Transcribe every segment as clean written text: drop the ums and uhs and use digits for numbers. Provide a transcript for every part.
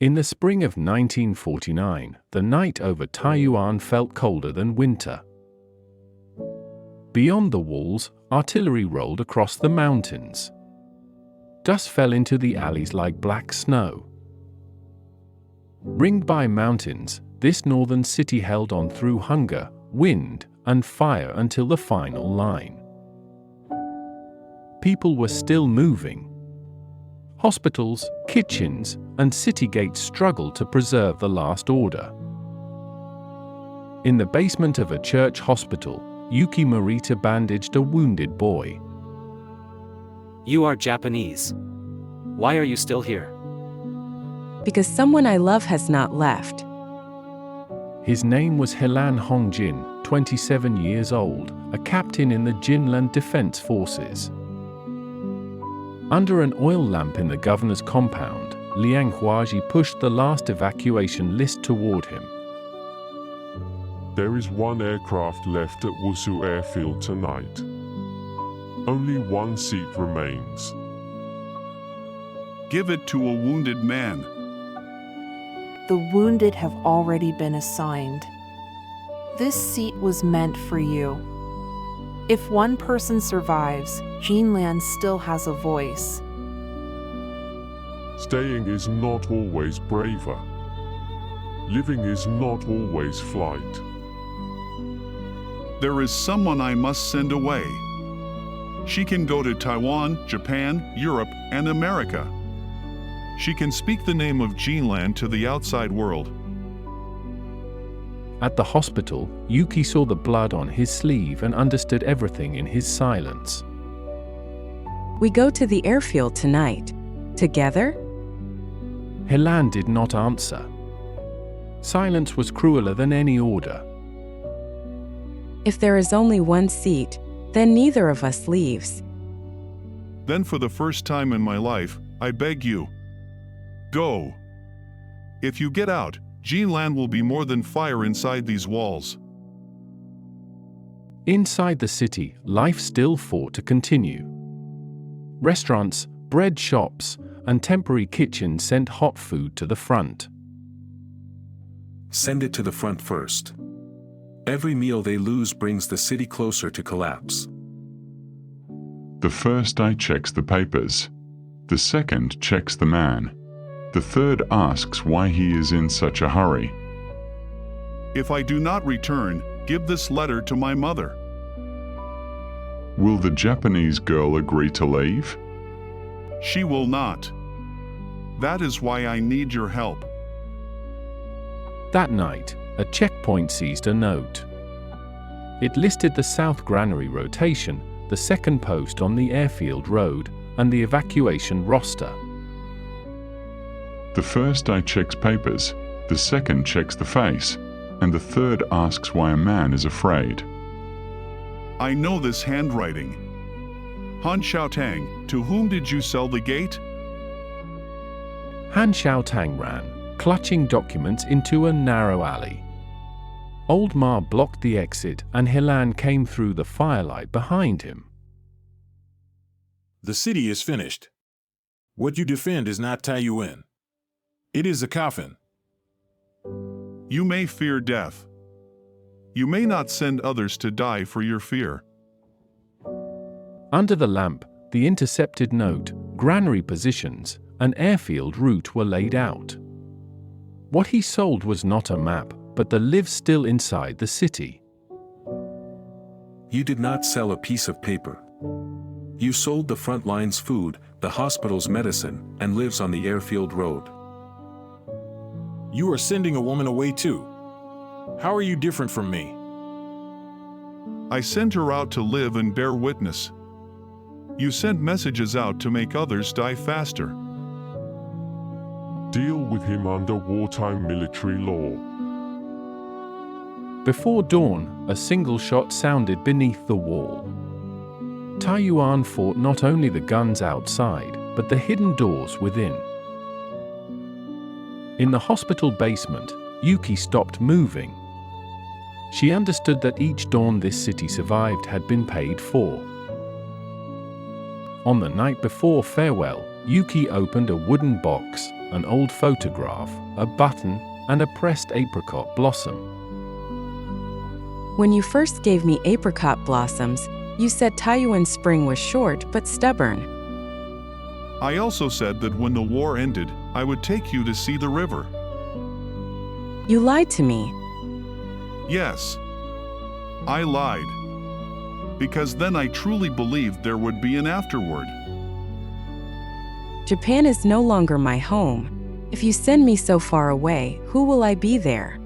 In the spring of 1949, the night over Taiyuan felt colder than winter. Beyond the walls, artillery rolled across the mountains. Dust fell into the alleys like black snow. Ringed by mountains, this northern city held on through hunger, wind, and fire until the final line. People were still moving. Hospitals, kitchens, and city gates struggled to preserve the last order. In the basement of a church hospital, Yukie Morita bandaged a wounded boy. You are Japanese. Why are you still here? Because someone I love has not left. His name was Helan Hongjin, 27 years old, a captain in the Jinland Defense Forces. Under an oil lamp in the governor's compound, Liang Huazhi pushed the last evacuation list toward him. There is one aircraft left at Wuzhou airfield tonight. Only one seat remains. Give it to a wounded man. The wounded have already been assigned. This seat was meant for you. If one person survives, Jinland still has a voice. Staying is not always braver. Living is not always flight. There is someone I must send away. She can go to Taiwan, Japan, Europe, and America. She can speak the name of Jinland to the outside world. At the hospital, Yukie saw the blood on his sleeve and understood everything in his silence. We go to the airfield tonight. Together? Helan did not answer. Silence was crueler than any order. If there is only one seat, then neither of us leaves. Then for the first time in my life, I beg you, go. If you get out, Jinland will be more than fire inside these walls. Inside the city, life still fought to continue. Restaurants, bread shops, and temporary kitchens sent hot food to the front. Send it to the front first. Every meal they lose brings the city closer to collapse. The first eye checks the papers. The second checks the man. The third asks why he is in such a hurry. If I do not return, give this letter to my mother. Will the Japanese girl agree to leave? She will not. That is why I need your help. That night, a checkpoint seized a note. It listed the South Granary rotation, the second post on the airfield road, and the evacuation roster. The first eye checks papers, the second checks the face, and the third asks why a man is afraid. I know this handwriting. Han Xiaotang, to whom did you sell the gate? Han Xiaotang ran, clutching documents, into a narrow alley. Old Ma blocked the exit and Helan came through the firelight behind him. The city is finished. What you defend is not Taiyuan. It is a coffin. You may fear death. You may not send others to die for your fear. Under the lamp, the intercepted note, granary positions, and airfield route were laid out. What he sold was not a map, but the live still inside the city. You did not sell a piece of paper. You sold the front line's food, the hospital's medicine, and lives on the airfield road. You are sending a woman away too. How are you different from me? I sent her out to live and bear witness. You sent messages out to make others die faster. Deal with him under wartime military law. Before dawn, a single shot sounded beneath the wall. Taiyuan fought not only the guns outside, but the hidden doors within. In the hospital basement, Yukie stopped moving. She understood that each dawn this city survived had been paid for. On the night before farewell, Yukie opened a wooden box, an old photograph, a button, and a pressed apricot blossom. When you first gave me apricot blossoms, you said Taiyuan spring was short but stubborn. I also said that when the war ended, I would take you to see the river. You lied to me. Yes, I lied. Because then I truly believed there would be an afterward. Japan is no longer my home. If you send me so far away, who will I be there?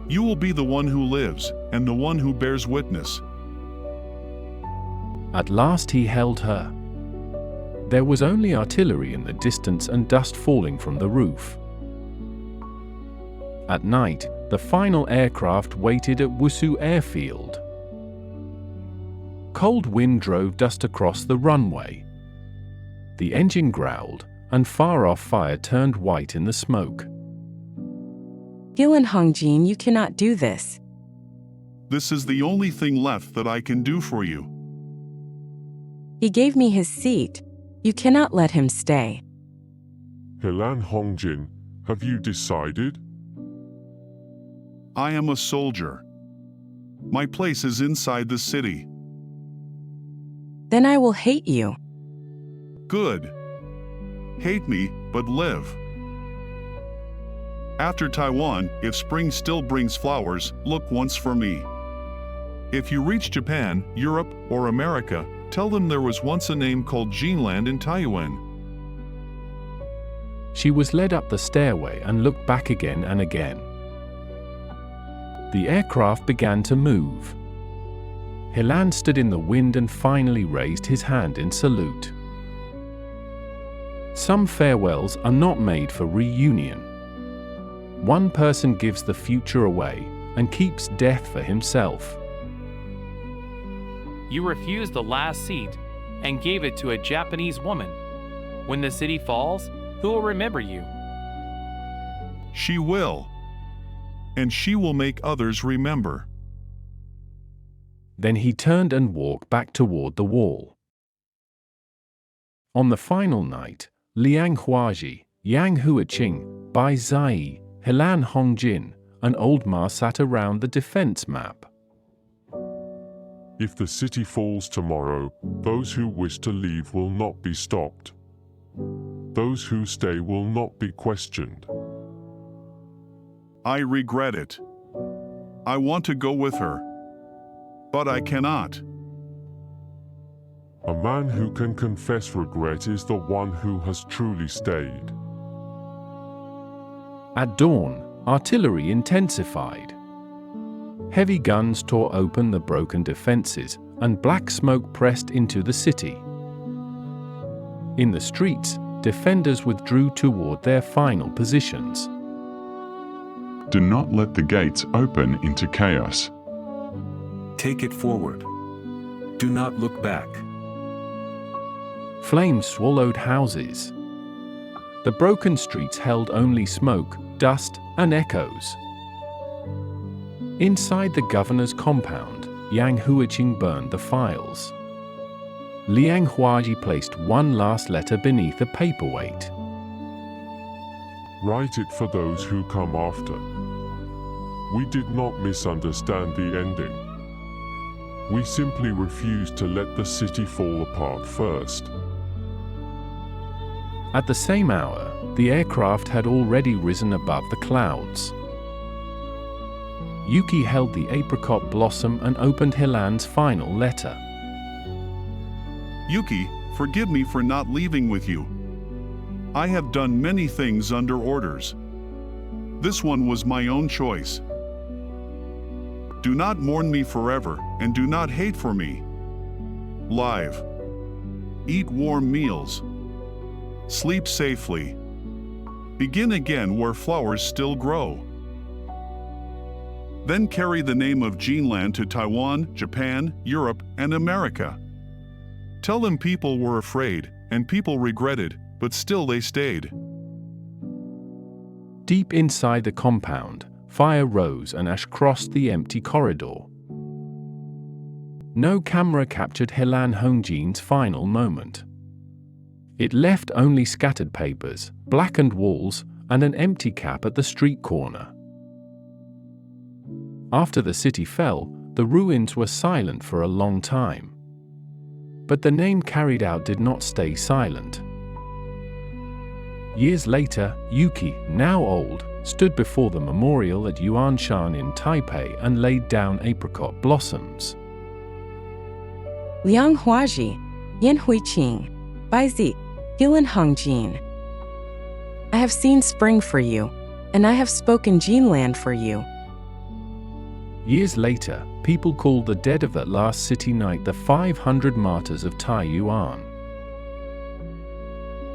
You will be the one who lives, and the one who bears witness. At last he held her. There was only artillery in the distance and dust falling from the roof. At night, the final aircraft waited at Wusu airfield. Cold wind drove dust across the runway. The engine growled, and far-off fire turned white in the smoke. Helan Hongjin, you cannot do this. This is the only thing left that I can do for you. He gave me his seat. You cannot let him stay. Helan Hongjin, have you decided? I am a soldier. My place is inside the city. Then I will hate you. Good. Hate me, but live. After Taiwan, if spring still brings flowers, look once for me. If you reach Japan, Europe, or America, tell them there was once a name called Jinland in Taiwan. She was led up the stairway and looked back again and again. The aircraft began to move. Helan stood in the wind and finally raised his hand in salute. Some farewells are not made for reunion. One person gives the future away and keeps death for himself. You refused the last seat and gave it to a Japanese woman. When the city falls, who will remember you? She will. And she will make others remember. Then he turned and walked back toward the wall. On the final night, Liang Huazhi, Yang Huiqing, Bai Zhiyi, Helan Hongjin, and Old Ma sat around the defense map. If the city falls tomorrow, those who wish to leave will not be stopped. Those who stay will not be questioned. I regret it. I want to go with her. But I cannot. A man who can confess regret is the one who has truly stayed. At dawn, artillery intensified. Heavy guns tore open the broken defenses, and black smoke pressed into the city. In the streets, defenders withdrew toward their final positions. Do not let the gates open into chaos. Take it forward. Do not look back. Flames swallowed houses. The broken streets held only smoke, dust, and echoes. Inside the governor's compound, Yang Huiqing burned the files. Liang Huazhi placed one last letter beneath a paperweight. Write it for those who come after. We did not misunderstand the ending. We simply refused to let the city fall apart first. At the same hour, the aircraft had already risen above the clouds. Yukie held the apricot blossom and opened Helan's final letter. Yukie, forgive me for not leaving with you. I have done many things under orders. This one was my own choice. Do not mourn me forever, and do not hate for me. Live. Eat warm meals. Sleep safely. Begin again where flowers still grow. Then carry the name of Jinland to Taiwan, Japan, Europe, and America. Tell them people were afraid, and people regretted, but still they stayed. Deep inside the compound, fire rose and ash crossed the empty corridor. No camera captured Helan Hongjin's final moment. It left only scattered papers, blackened walls, and an empty cap at the street corner. After the city fell, the ruins were silent for a long time. But the name carried out did not stay silent. Years later, Yukie, now old, stood before the memorial at Yuanshan in Taipei and laid down apricot blossoms. Liang Huazhi, Huiqing, Bai Zhiyi, Helan Hongjin. I have seen spring for you, and I have spoken Jinland for you. Years later, people called the dead of that last city night the 500 Martyrs of Taiyuan.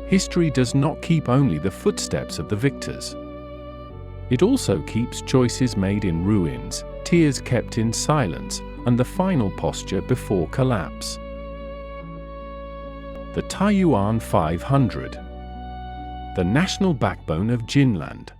History does not keep only the footsteps of the victors. It also keeps choices made in ruins, tears kept in silence, and the final posture before collapse. The Taiyuan 500. The national backbone of Jinland.